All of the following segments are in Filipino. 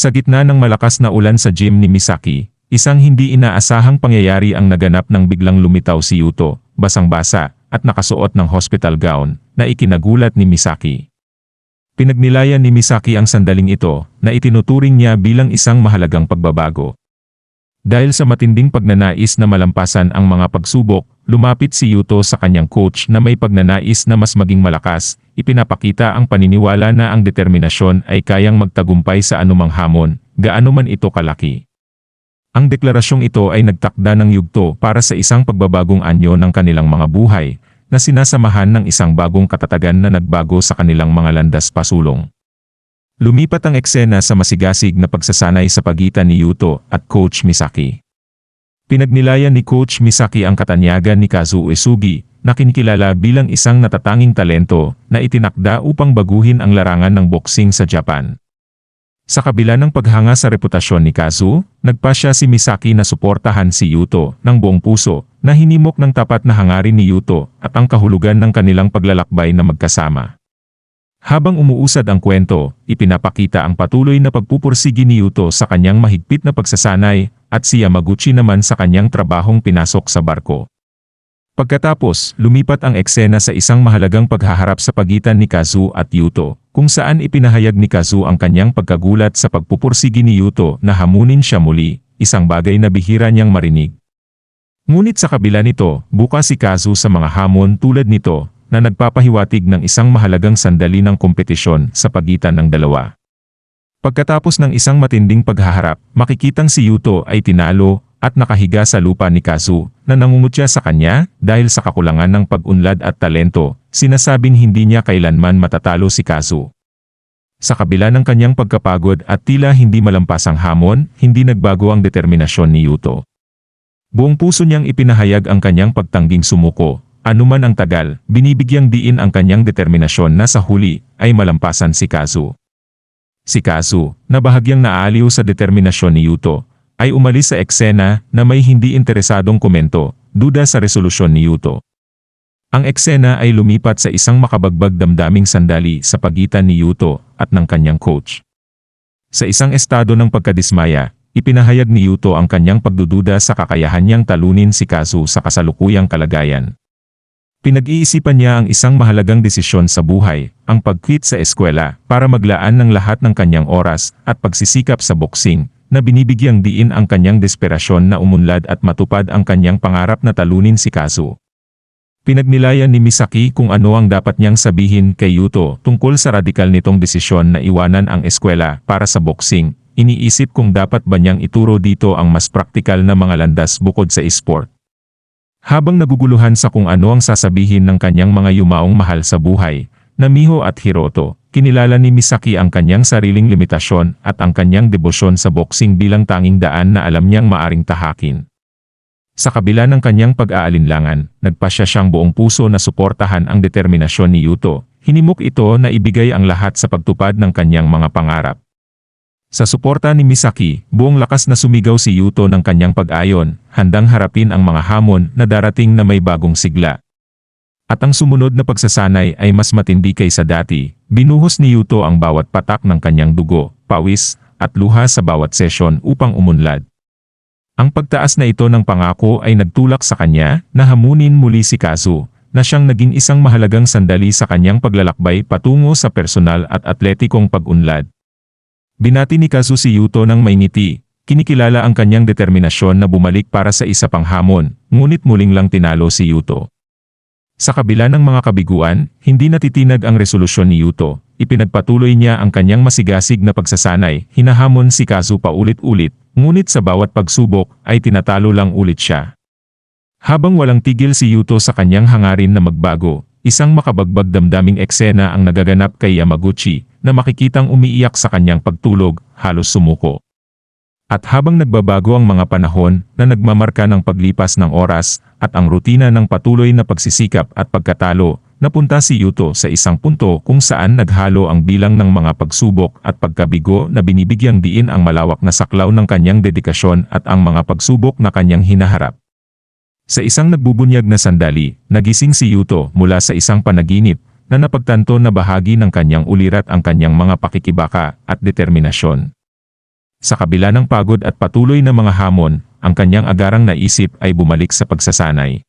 Sa gitna ng malakas na ulan sa gym ni Misaki, isang hindi inaasahang pangyayari ang naganap nang biglang lumitaw si Yuto, basang-basa, at nakasuot ng hospital gown, na ikinagulat ni Misaki. Pinagnilayan ni Misaki ang sandaling ito, na itinuturing niya bilang isang mahalagang pagbabago. Dahil sa matinding pagnanais na malampasan ang mga pagsubok, lumapit si Yuto sa kanyang coach na may pagnanais na mas maging malakas, ipinapakita ang paniniwala na ang determinasyon ay kayang magtagumpay sa anumang hamon, gaano man ito kalaki. Ang deklarasyong ito ay nagtakda ng yugto para sa isang pagbabagong anyo ng kanilang mga buhay, na sinasamahan ng isang bagong katatagan na nagbago sa kanilang mga landas pasulong. Lumipat ang eksena sa masigasig na pagsasanay sa pagitan ni Yuto at Coach Misaki. Pinagnilayan ni Coach Misaki ang katanyagan ni Kazuo Uesugi, na kinikilala bilang isang natatanging talento na itinakda upang baguhin ang larangan ng boxing sa Japan. Sa kabila ng paghanga sa reputasyon ni Kazuo, nagpasya si Misaki na suportahan si Yuto ng buong puso, na hinimok ng tapat na hangarin ni Yuto at ang kahulugan ng kanilang paglalakbay na magkasama. Habang umuusad ang kwento, ipinapakita ang patuloy na pagpupursigi ni Yuto sa kanyang mahigpit na pagsasanay, at si Yamaguchi naman sa kanyang trabahong pinasok sa barko. Pagkatapos, lumipat ang eksena sa isang mahalagang paghaharap sa pagitan ni Kazuo at Yuto, kung saan ipinahayag ni Kazuo ang kanyang pagkagulat sa pagpupursigi ni Yuto na hamunin siya muli, isang bagay na bihira niyang marinig. Ngunit sa kabila nito, bukas si Kazuo sa mga hamon tulad nito, na nagpapahiwatig ng isang mahalagang sandali ng kompetisyon sa pagitan ng dalawa. Pagkatapos ng isang matinding paghaharap, makikitang si Yuto ay tinalo at nakahiga sa lupa ni Kazuo, na nangungutya sa kanya dahil sa kakulangan ng pag-unlad at talento, sinasabing hindi niya kailanman matatalo si Kazuo. Sa kabila ng kanyang pagkapagod at tila hindi malampasang hamon, hindi nagbago ang determinasyon ni Yuto. Buong puso niyang ipinahayag ang kanyang pagtangging sumuko. Anuman ang tagal, binibigyang diin ang kanyang determinasyon na sa huli ay malampasan si Kazuo. Si Kazuo, na bahagyang naaliw sa determinasyon ni Yuto, ay umalis sa eksena na may hindi interesadong komento, duda sa resolusyon ni Yuto. Ang eksena ay lumipat sa isang makabagbag damdaming sandali sa pagitan ni Yuto at ng kanyang coach. Sa isang estado ng pagkadismaya, ipinahayag ni Yuto ang kanyang pagdududa sa kakayahan niyang talunin si Kazuo sa kasalukuyang kalagayan. Pinag-iisipan niya ang isang mahalagang desisyon sa buhay, ang pag-quit sa eskwela para maglaan ng lahat ng kanyang oras at pagsisikap sa boxing, na binibigyang diin ang kanyang desperasyon na umunlad at matupad ang kanyang pangarap na talunin si Kazuo. Pinagnilayan ni Misaki kung ano ang dapat niyang sabihin kay Yuto tungkol sa radikal nitong desisyon na iwanan ang eskwela para sa boxing. Iniisip kung dapat ba niyang ituro dito ang mas praktikal na mga landas bukod sa esport. Habang naguguluhan sa kung ano ang sasabihin ng kanyang mga yumaong mahal sa buhay, na Miho at Hiroto, kinilala ni Misaki ang kanyang sariling limitasyon at ang kanyang debosyon sa boxing bilang tanging daan na alam niyang maaring tahakin. Sa kabila ng kanyang pag-aalinlangan, nagpasya siyang buong puso na suportahan ang determinasyon ni Yuto. Hinimok ito na ibigay ang lahat sa pagtupad ng kanyang mga pangarap. Sa suporta ni Misaki, buong lakas na sumigaw si Yuto ng kanyang pag-ayon, handang harapin ang mga hamon na darating na may bagong sigla. At ang sumunod na pagsasanay ay mas matindi kaysa dati. Binuhos ni Yuto ang bawat patak ng kanyang dugo, pawis, at luha sa bawat sesyon upang umunlad. Ang pagtaas na ito ng pangako ay nagtulak sa kanya na hamunin muli si Kazuo, na siyang naging isang mahalagang sandali sa kanyang paglalakbay patungo sa personal at atletikong pag-unlad. Binati ni Kazuo si Yuto ng may ngiti, kinikilala ang kanyang determinasyon na bumalik para sa isa pang hamon, ngunit muling lang tinalo si Yuto. Sa kabila ng mga kabiguan, hindi natitinag ang resolusyon ni Yuto, ipinagpatuloy niya ang kanyang masigasig na pagsasanay, hinahamon si Kazuo paulit-ulit, ngunit sa bawat pagsubok ay tinatalo lang ulit siya. Habang walang tigil si Yuto sa kanyang hangarin na magbago, isang makabagbag damdaming eksena ang nagaganap kay Yamaguchi, na makikitang umiiyak sa kanyang pagtulog, halos sumuko. At habang nagbabago ang mga panahon na nagmamarka ng paglipas ng oras at ang rutina ng patuloy na pagsisikap at pagkatalo, napunta si Yuto sa isang punto kung saan naghalo ang bilang ng mga pagsubok at pagkabigo na binibigyang diin ang malawak na saklaw ng kanyang dedikasyon at ang mga pagsubok na kanyang hinaharap. Sa isang nagbubunyag na sandali, nagising si Yuto mula sa isang panaginip na napagtanto na bahagi ng kanyang ulirat ang kanyang mga pakikibaka at determinasyon. Sa kabila ng pagod at patuloy na mga hamon, ang kanyang agarang naisip ay bumalik sa pagsasanay.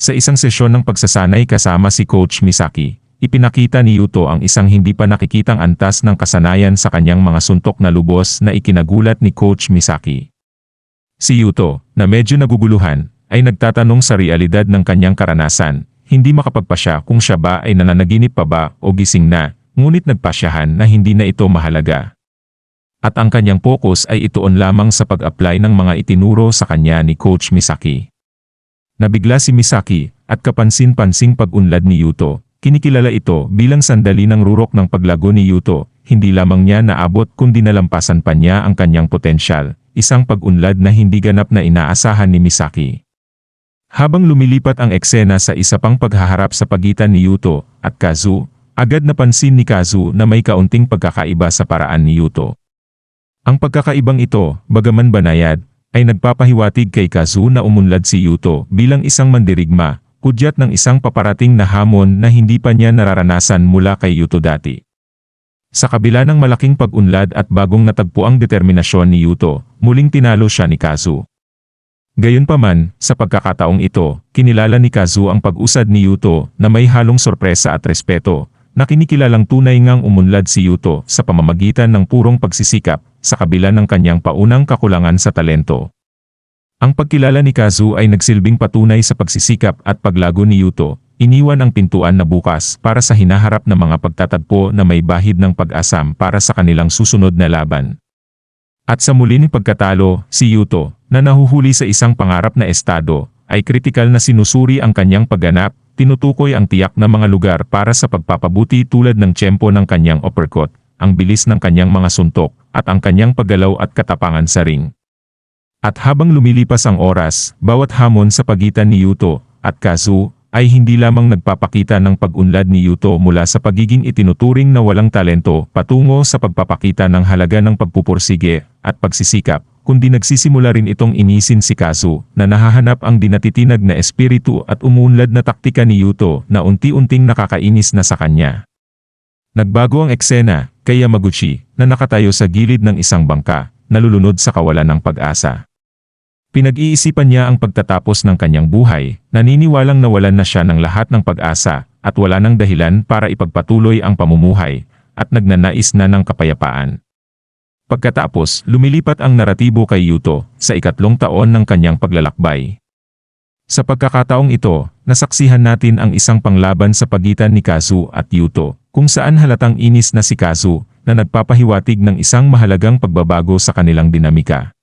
Sa isang sesyon ng pagsasanay kasama si Coach Misaki, ipinakita ni Yuto ang isang hindi pa nakikitang antas ng kasanayan sa kanyang mga suntok na lubos na ikinagulat ni Coach Misaki. Si Yuto, na medyo naguguluhan, ay nagtatanong sa realidad ng kanyang karanasan, hindi makapagpasya kung siya ba ay nananaginip pa ba o gising na, ngunit nagpasyahan na hindi na ito mahalaga. At ang kanyang focus ay ituon lamang sa pag-apply ng mga itinuro sa kanya ni Coach Misaki. Nabigla si Misaki, at kapansin-pansing pag-unlad ni Yuto. Kinikilala ito bilang sandali ng rurok ng paglago ni Yuto, hindi lamang niya naabot kundi nalampasan pa niya ang kanyang potensyal, isang pag-unlad na hindi ganap na inaasahan ni Misaki. Habang lumilipat ang eksena sa isa pang paghaharap sa pagitan ni Yuto at Kazu, agad napansin ni Kazu na may kaunting pagkakaiba sa paraan ni Yuto. Ang pagkakaibang ito, bagaman banayad, ay nagpapahiwatig kay Kazu na umunlad si Yuto bilang isang mandirigma, hudyat ng isang paparating na hamon na hindi pa niya nararanasan mula kay Yuto dati. Sa kabila ng malaking pag-unlad at bagong natagpuang determinasyon ni Yuto, muling tinalo siya ni Kazu. Gayunpaman, sa pagkakataong ito, kinilala ni Kazu ang pag-usad ni Yuto na may halong sorpresa at respeto, na kinikilalang tunay ngang umunlad si Yuto sa pamamagitan ng purong pagsisikap, sa kabila ng kanyang paunang kakulangan sa talento. Ang pagkilala ni Kazu ay nagsilbing patunay sa pagsisikap at paglago ni Yuto, iniwan ang pintuan na bukas para sa hinaharap na mga pagtatagpo na may bahid ng pag-asam para sa kanilang susunod na laban. At sa muling pagkatalo, si Yuto, na nahuhuli sa isang pangarap na estado, ay kritikal na sinusuri ang kanyang pagganap, tinutukoy ang tiyak na mga lugar para sa pagpapabuti tulad ng tiyempo ng kanyang uppercut, ang bilis ng kanyang mga suntok, at ang kanyang paggalaw at katapangan sa ring. At habang lumilipas ang oras, bawat hamon sa pagitan ni Yuto at Kazu ay hindi lamang nagpapakita ng pag-unlad ni Yuto mula sa pagiging itinuturing na walang talento patungo sa pagpapakita ng halaga ng pagpupursige at pagsisikap, kundi nagsisimula rin itong inisin si Kazu na nahahanap ang dinatitinag na espiritu at umuunlad na taktika ni Yuto na unti-unting nakakainis na sa kanya. Nagbago ang eksena, kay Yamaguchi, na nakatayo sa gilid ng isang bangka, nalulunod sa kawalan ng pag-asa. Pinag-iisipan niya ang pagtatapos ng kanyang buhay, naniniwalang nawalan na siya ng lahat ng pag-asa, at wala ng dahilan para ipagpatuloy ang pamumuhay, at nagnanais na ng kapayapaan. Pagkatapos, lumilipat ang naratibo kay Yuto, sa ikatlong taon ng kanyang paglalakbay. Sa pagkakataong ito, nasaksihan natin ang isang panglaban sa pagitan ni Kazu at Yuto, kung saan halatang inis na si Kazu, na nagpapahiwatig ng isang mahalagang pagbabago sa kanilang dinamika.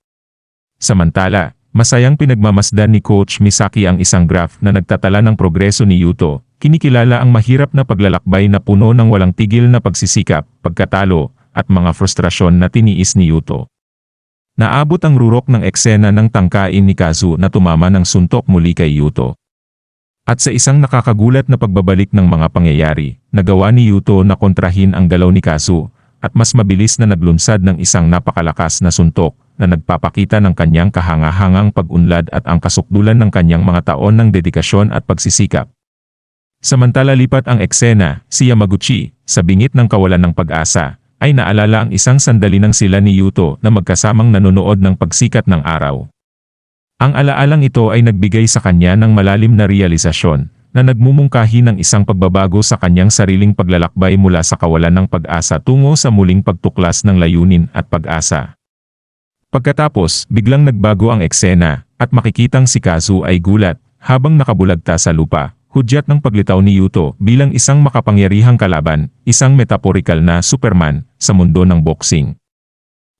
Samantala, masayang pinagmamasdan ni Coach Misaki ang isang graph na nagtatala ng progreso ni Yuto, kinikilala ang mahirap na paglalakbay na puno ng walang tigil na pagsisikap, pagkatalo, at mga frustrasyon na tiniis ni Yuto. Naabot ang rurok ng eksena ng tangkain ni Kazu na tumama ng suntok muli kay Yuto. At sa isang nakakagulat na pagbabalik ng mga pangyayari, nagawa ni Yuto na kontrahin ang galaw ni Kazu, at mas mabilis na naglunsad ng isang napakalakas na suntok, na nagpapakita ng kanyang kahanga-hangang pag-unlad at ang kasukdulan ng kanyang mga taon ng dedikasyon at pagsisikap. Samantala lipat ang eksena, si Yamaguchi, sa bingit ng kawalan ng pag-asa, ay naalala ang isang sandali ng sila ni Yuto na magkasamang nanonood ng pagsikat ng araw. Ang alaalang ito ay nagbigay sa kanya ng malalim na realisasyon, na nagmumungkahi ng isang pagbabago sa kanyang sariling paglalakbay mula sa kawalan ng pag-asa tungo sa muling pagtuklas ng layunin at pag-asa. Pagkatapos, biglang nagbago ang eksena, at makikitang si Kazu ay gulat, habang nakabulagta sa lupa, hudyat ng paglitaw ni Yuto bilang isang makapangyarihang kalaban, isang metaporikal na Superman, sa mundo ng boxing.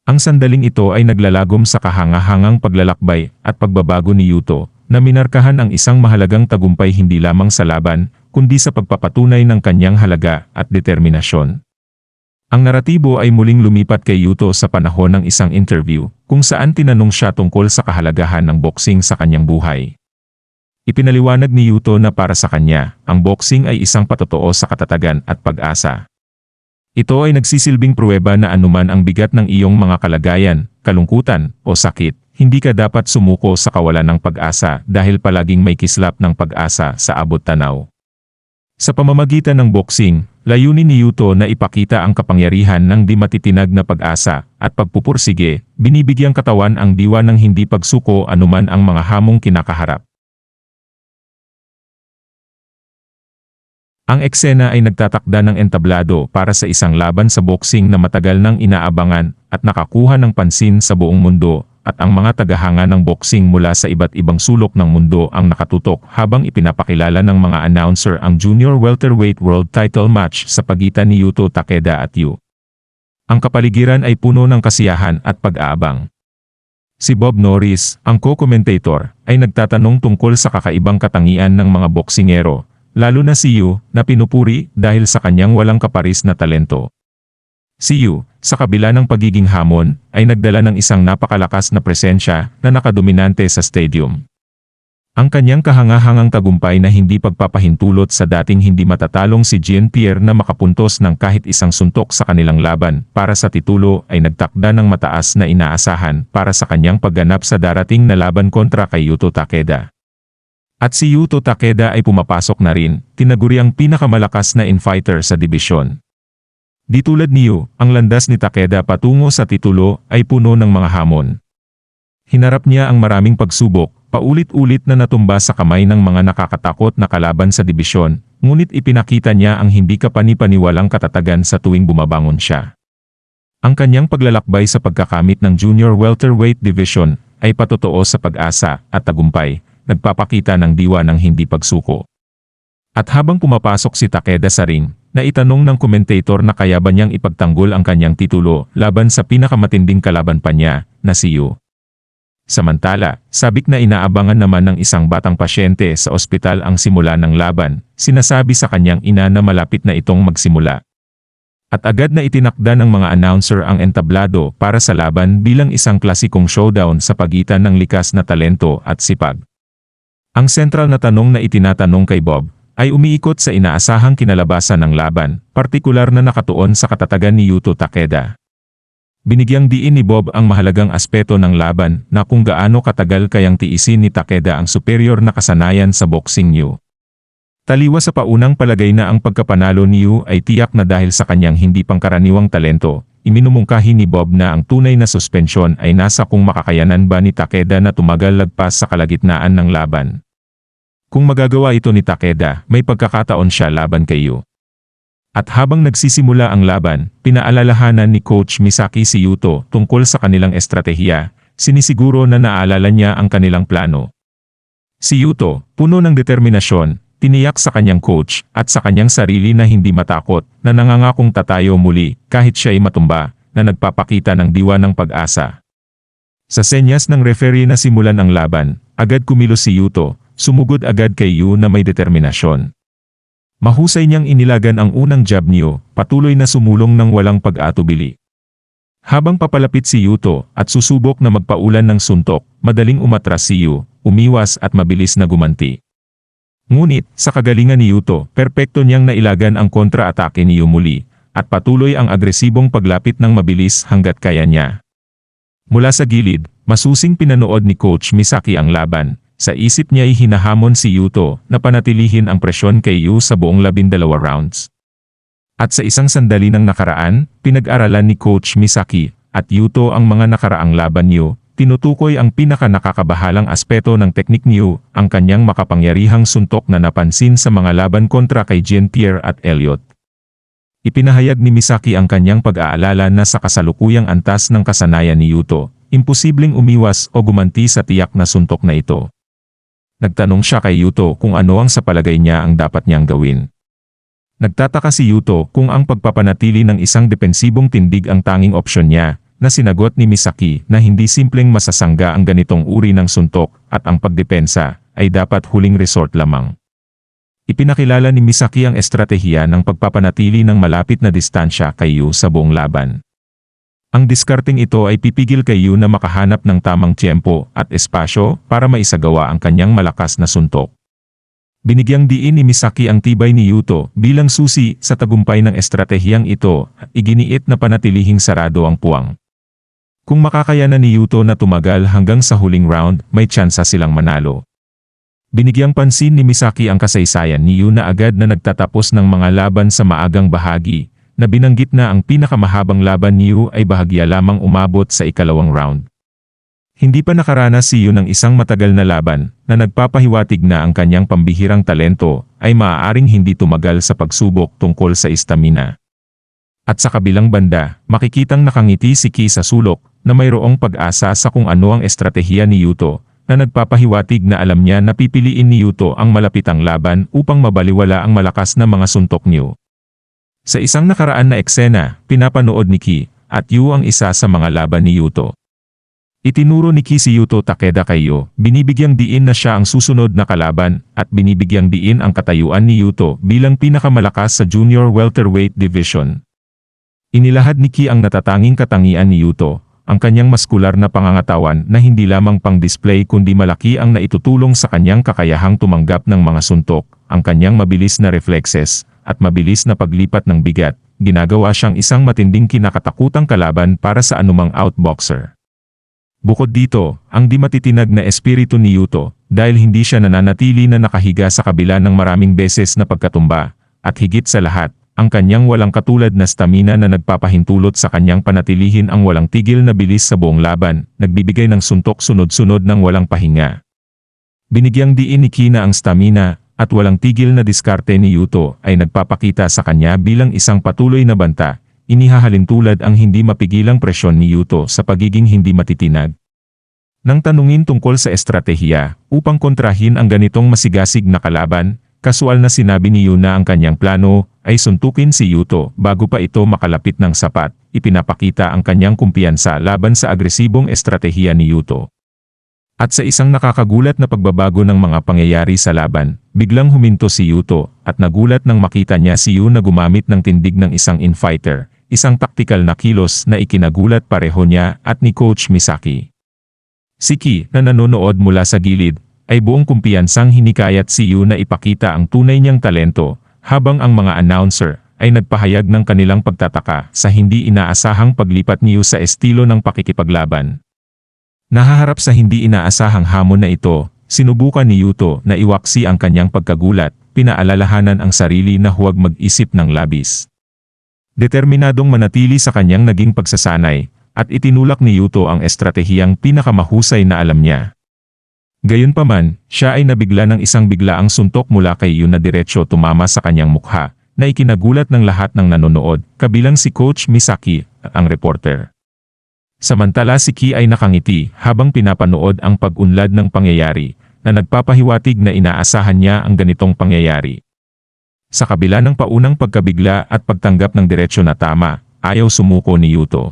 Ang sandaling ito ay naglalagom sa kahanga-hangang paglalakbay at pagbabago ni Yuto, na minarkahan ang isang mahalagang tagumpay hindi lamang sa laban, kundi sa pagpapatunay ng kanyang halaga at determinasyon. Ang naratibo ay muling lumipat kay Yuto sa panahon ng isang interview, kung saan tinanong siya tungkol sa kahalagahan ng boxing sa kanyang buhay. Ipinaliwanag ni Yuto na para sa kanya, ang boxing ay isang patotoo sa katatagan at pag-asa. Ito ay nagsisilbing pruweba na anuman ang bigat ng iyong mga kalagayan, kalungkutan, o sakit, hindi ka dapat sumuko sa kawalan ng pag-asa dahil palaging may kislap ng pag-asa sa abot tanaw. Sa pamamagitan ng boxing, Layunin ni Yuto na ipakita ang kapangyarihan ng di matitinag na pag-asa at pagpupursige, binibigyang katawan ang diwa ng hindi pagsuko anuman ang mga hamong kinakaharap. Ang eksena ay nagtatakda ng entablado para sa isang laban sa boxing na matagal nang inaabangan at nakakuha ng pansin sa buong mundo, at ang mga tagahanga ng boxing mula sa iba't ibang sulok ng mundo ang nakatutok habang ipinapakilala ng mga announcer ang Junior Welterweight World Title match sa pagitan ni Yuto Takeda at Yu. Ang kapaligiran ay puno ng kasiyahan at pag-aabang. Si Bob Norris, ang co-commentator, ay nagtatanong tungkol sa kakaibang katangian ng mga boksingero, lalo na si Yu, na pinupuri dahil sa kanyang walang kaparis na talento. Si Yu, sa kabila ng pagiging hamon, ay nagdala ng isang napakalakas na presensya na nakadominante sa stadium. Ang kanyang kahangahangang tagumpay na hindi pagpapahintulot sa dating hindi matatalong si Jean-Pierre na makapuntos ng kahit isang suntok sa kanilang laban para sa titulo ay nagtakda ng mataas na inaasahan para sa kanyang pagganap sa darating na laban kontra kay Yuto Takeda. At si Yuto Takeda ay pumapasok na rin, tinaguriang pinakamalakas na infighter sa dibisyon. Di tulad ni Yu, ang landas ni Takeda patungo sa titulo ay puno ng mga hamon. Hinarap niya ang maraming pagsubok, paulit-ulit na natumba sa kamay ng mga nakakatakot na kalaban sa dibisyon, ngunit ipinakita niya ang hindi kapani-paniwalang katatagan sa tuwing bumabangon siya. Ang kanyang paglalakbay sa pagkakamit ng Junior Welterweight Division ay patotoo sa pag-asa at tagumpay, nagpapakita ng diwa ng hindi pagsuko. At habang pumapasok si Takeda sa ring, naitanong ng komentator na kaya ba niyang ipagtanggol ang kanyang titulo laban sa pinakamatinding kalaban pa niya, na si Yu. Samantala, sabik na inaabangan naman ng isang batang pasyente sa ospital ang simula ng laban, sinasabi sa kanyang ina na malapit na itong magsimula. At agad na itinakda ng mga announcer ang entablado para sa laban bilang isang klasikong showdown sa pagitan ng likas na talento at sipag. Ang sentral na tanong na itinatanong kay Bob ay umiikot sa inaasahang kinalabasan ng laban, partikular na nakatuon sa katatagan ni Yuto Takeda. Binigyang diin ni Bob ang mahalagang aspeto ng laban na kung gaano katagal kayang tiisin ni Takeda ang superior na kasanayan sa boxing Yu. Taliwas sa paunang palagay na ang pagkapanalo ni Yu ay tiyak na dahil sa kanyang hindi pangkaraniwang talento, iminumungkahi ni Bob na ang tunay na suspensyon ay nasa kung makakayanan ba ni Takeda na tumagal lagpas sa kalagitnaan ng laban. Kung magagawa ito ni Takeda, may pagkakataon siya laban kay Yu. At habang nagsisimula ang laban, pinaalalahanan ni Coach Misaki si Yuto tungkol sa kanilang estratehiya, sinisiguro na naalala niya ang kanilang plano. Si Yuto, puno ng determinasyon, tiniyak sa kanyang coach at sa kanyang sarili na hindi matakot, na nangangakong tatayo muli kahit siya ay matumba, na nagpapakita ng diwa ng pag-asa. Sa senyas ng referee na simulan ang laban, agad kumilos si Yuto, sumugod agad kay Yu na may determinasyon. Mahusay niyang inilagan ang unang jab ni Yu, patuloy na sumulong ng walang pag-atubili. Habang papalapit si Yuto at susubok na magpaulan ng suntok, madaling umatras si Yu, umiwas at mabilis na gumanti. Ngunit, sa kagalingan ni Yuto, perpekto niyang nailagan ang kontra-atake ni Yu muli, at patuloy ang agresibong paglapit ng mabilis hanggat kaya niya. Mula sa gilid, masusing pinanood ni Coach Misaki ang laban. Sa isip niya ay hinahamon si Yuto na panatilihin ang presyon kay Yu sa buong 12 rounds. At sa isang sandali ng nakaraan, pinag-aralan ni Coach Misaki at Yuto ang mga nakaraang laban ni Yu, tinutukoy ang pinaka-nakakabahalang aspeto ng teknik ni Yu, ang kanyang makapangyarihang suntok na napansin sa mga laban kontra kay Jean-Pierre at Elliot. Ipinahayag ni Misaki ang kanyang pag-aalala na sa kasalukuyang antas ng kasanayan ni Yuto, imposibleng umiwas o gumanti sa tiyak na suntok na ito. Nagtanong siya kay Yuto kung ano ang sa palagay niya ang dapat niyang gawin. Nagtataka si Yuto kung ang pagpapanatili ng isang depensibong tindig ang tanging opsyon niya, na sinagot ni Misaki na hindi simpleng masasangga ang ganitong uri ng suntok at ang pagdepensa ay dapat huling resort lamang. Ipinakilala ni Misaki ang estratehiya ng pagpapanatili ng malapit na distansya kay Yu sa buong laban. Ang diskarting ito ay pipigil kay Yu na makahanap ng tamang tiyempo at espasyo para maisagawa ang kanyang malakas na suntok. Binigyang diin ni Misaki ang tibay ni Yuto bilang susi sa tagumpay ng estratehiyang ito at iginiit na panatilihing sarado ang puwang. Kung makakayanan ni Yuto na tumagal hanggang sa huling round, may tsansa silang manalo. Binigyang pansin ni Misaki ang kasaysayan ni Yu na agad na nagtatapos ng mga laban sa maagang bahagi, na binanggit na ang pinakamahabang laban ni Yu ay bahagya lamang umabot sa ikalawang round. Hindi pa nakaranas si Yu ng isang matagal na laban na nagpapahiwatig na ang kanyang pambihirang talento ay maaaring hindi tumagal sa pagsubok tungkol sa istamina. At sa kabilang banda, makikitang nakangiti si Ki sa sulok na mayroong pag-asa sa kung ano ang estratehiya ni Yuto, na nagpapahiwatig na alam niya na pipiliin ni Yuto ang malapitang laban upang mabaliwala ang malakas na mga suntok ni Yu. Sa isang nakaraan na eksena, pinapanood ni Ki at Yu ang isa sa mga laban ni Yuto. Itinuro ni Ki si Yuto Takeda kay Yu, binibigyang diin na siya ang susunod na kalaban at binibigyang diin ang katayuan ni Yuto bilang pinakamalakas sa junior welterweight division. Inilahad ni Ki ang natatanging katangian ni Yuto, ang kanyang maskular na pangangatawan na hindi lamang pang-display kundi malaki ang naitutulong sa kanyang kakayahang tumanggap ng mga suntok, ang kanyang mabilis na reflexes, at mabilis na paglipat ng bigat, ginagawa siyang isang matinding kinakatakutang kalaban para sa anumang outboxer. Bukod dito, ang di matitinag na espiritu ni Yuto, dahil hindi siya nananatili na nakahiga sa kabila ng maraming beses na pagkatumba, at higit sa lahat, ang kanyang walang katulad na stamina na nagpapahintulot sa kanyang panatilihin ang walang tigil na bilis sa buong laban, nagbibigay ng suntok sunod-sunod ng walang pahinga. Binigyang diin ni Ki na ang stamina at walang tigil na diskarte ni Yuto ay nagpapakita sa kanya bilang isang patuloy na banta, inihahalin tulad ang hindi mapigilang presyon ni Yuto sa pagiging hindi matitinag. Nang tanungin tungkol sa estratehiya upang kontrahin ang ganitong masigasig na kalaban, kasual na sinabi ni Yu na ang kanyang plano ay suntukin si Yuto bago pa ito makalapit ng sapat, ipinapakita ang kanyang kumpiyansa laban sa agresibong estratehiya ni Yuto. At sa isang nakakagulat na pagbabago ng mga pangyayari sa laban, biglang huminto si Yuto at nagulat nang makita niya si Yu na gumamit ng tindig ng isang infighter, isang taktikal na kilos na ikinagulat pareho niya at ni Coach Misaki. Si Ki, na nanonood mula sa gilid, ay buong kumpiyansang hinikayat si Yu na ipakita ang tunay niyang talento, habang ang mga announcer ay nagpahayag ng kanilang pagtataka sa hindi inaasahang paglipat ni Yu sa estilo ng pakikipaglaban. Nahaharap sa hindi inaasahang hamon na ito, sinubukan ni Yuto na iwaksi ang kanyang pagkagulat, pinaalalahanan ang sarili na huwag mag-isip ng labis. Determinadong manatili sa kanyang naging pagsasanay, at itinulak ni Yuto ang estratehiyang pinakamahusay na alam niya. Gayunpaman, siya ay nabigla ng isang biglaang suntok mula kay Yu na diretsyo tumama sa kanyang mukha, na ikinagulat ng lahat ng nanonood, kabilang si Coach Misaki at ang reporter. Samantala si Ki ay nakangiti habang pinapanood ang pag-unlad ng pangyayari, na nagpapahiwatig na inaasahan niya ang ganitong pangyayari. Sa kabila ng paunang pagkabigla at pagtanggap ng diretsyo na tama, ayaw sumuko ni Yuto.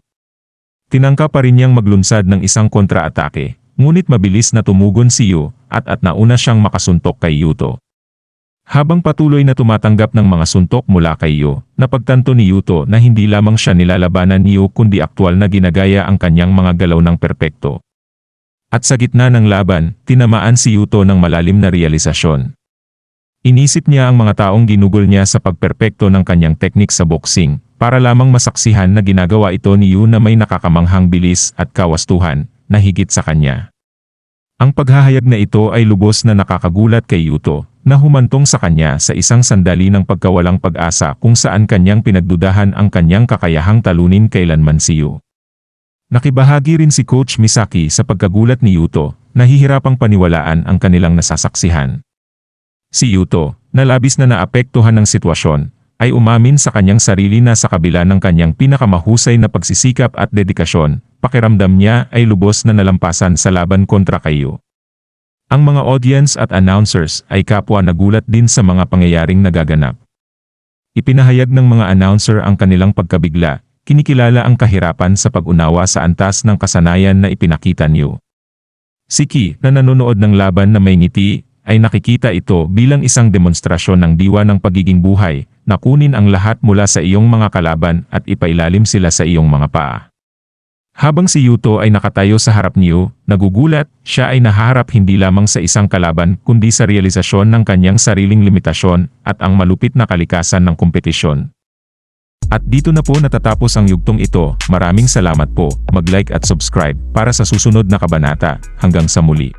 Tinangka pa rin niyang maglunsad ng isang kontra-atake. Ngunit mabilis na tumugon si Yu at nauna siyang makasuntok kay Yuto. Habang patuloy na tumatanggap ng mga suntok mula kay Yu, napagtanto ni Yuto na hindi lamang siya nilalabanan ni Yu kundi aktwal na ginagaya ang kanyang mga galaw ng perpekto. At sa gitna ng laban, tinamaan si Yuto ng malalim na realisasyon. Inisip niya ang mga taong ginugol niya sa pagperpekto ng kanyang teknik sa boxing, para lamang masaksihan na ginagawa ito ni Yu na may nakakamanghang bilis at kawastuhan, na higit sa kanya. Ang paghahayag na ito ay lubos na nakakagulat kay Yuto, na humantong sa kanya sa isang sandali ng pagkawalang pag-asa kung saan kanyang pinagdudahan ang kanyang kakayahang talunin kailanman si Yu. Nakibahagi rin si Coach Misaki sa pagkagulat ni Yuto, nahihirapang paniwalaan ang kanilang nasasaksihan. Si Yuto, na labis na naapektuhan ng sitwasyon, ay umamin sa kanyang sarili na sa kabila ng kanyang pinakamahusay na pagsisikap at dedikasyon, pakiramdam niya ay lubos na nalampasan sa laban kontra kay Yu. Ang mga audience at announcers ay kapwa nagulat din sa mga pangyayaring nagaganap. Ipinahayag ng mga announcer ang kanilang pagkabigla, kinikilala ang kahirapan sa pag-unawa sa antas ng kasanayan na ipinakita ni Yu. Si Ki, na nanonood ng laban na may ngiti, ay nakikita ito bilang isang demonstrasyon ng diwa ng pagiging buhay, na kunin ang lahat mula sa iyong mga kalaban at ipailalim sila sa iyong mga paa. Habang si Yuto ay nakatayo sa harap ni Yu, nagugulat, siya ay nahaharap hindi lamang sa isang kalaban kundi sa realisasyon ng kanyang sariling limitasyon at ang malupit na kalikasan ng kompetisyon. At dito na po natatapos ang yugtong ito. Maraming salamat po, mag-like at subscribe para sa susunod na kabanata. Hanggang sa muli.